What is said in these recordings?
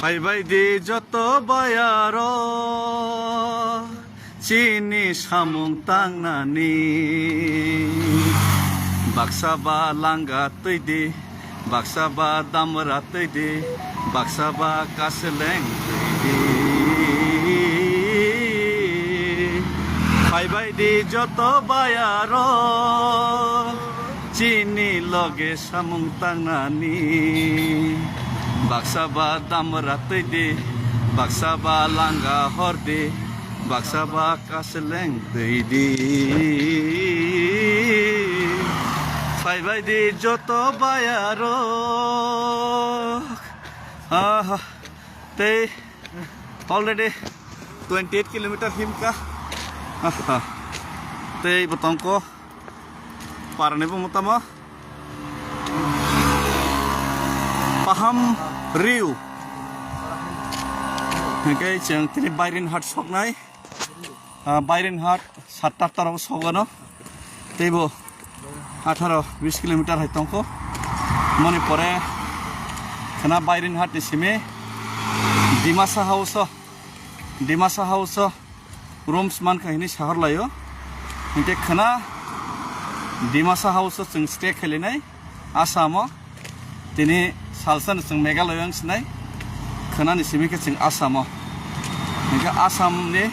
ফাইবাইদি যত বায়ার চিনি সামুং তাংনানি বাক্সাবা লাঙ্গা তৈদি বাক্সাবা দামরা তৈদি বাক্সাবা কাসলেং তৈদি ফাইবাইদি যত বায়ার চিনি লগে সামুং তাংনানি বাক্সাবা দামরা তৈদি বাক্সাবা লাঙ্গা হরদি বাক্সাবা কাসলেং তৈদি ফাইবাইদি যত বায়ার তে already 28 kilometer himka te botongko parane po mutama paham riu okay jeng tini Byron Hart sok nai Byron Hart 7-8 sogano tebo 18-20 kilometer hai tongko moni pore kana Byron Hart isime Dimasa House rooms man kahini shahar layo inte khana Dimasa House chung stay khelinai Asamo tini salsan chung Meghalaya sinai khana ni simike chung Asamo ninka Asam ni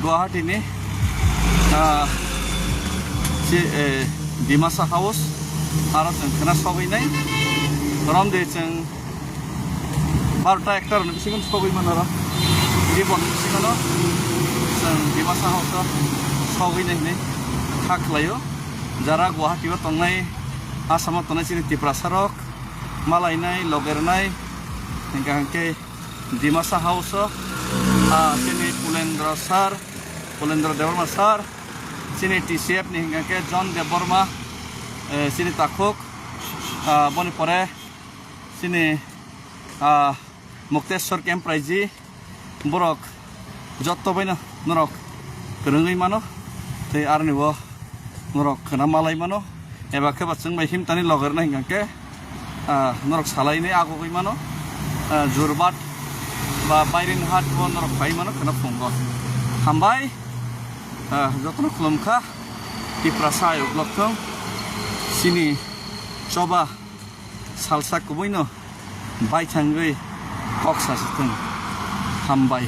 Guwahati ni Dimasa House aro chung khana sobai nai romde chung 12টা hectar ni bisingon sobai manara Dibon bisingono chung Dimasa House sobai nai ni thaklayo jara Guwahati o tongnai Asamo tongnai chini Tiprasarok malainai logernai hingga hangke Dimasa House sini Pulendra Deborma sar sini TCF ni hingga ke John Deborma sini Takuk boni pore sini Mukteshwar Camp Praiji borok jotto baina norok kerungai mano te arni wo norok khana malai mano eba ke batsung bai himtani logerna hingga ke norok salai ni ago goi mano Jurbat ba Byron Hart bo norok pai mano khana phongo hambai jotno khulumkha Tiprasai ublokthong sini coba salsa kuboino bai thangai koksa sistem hambai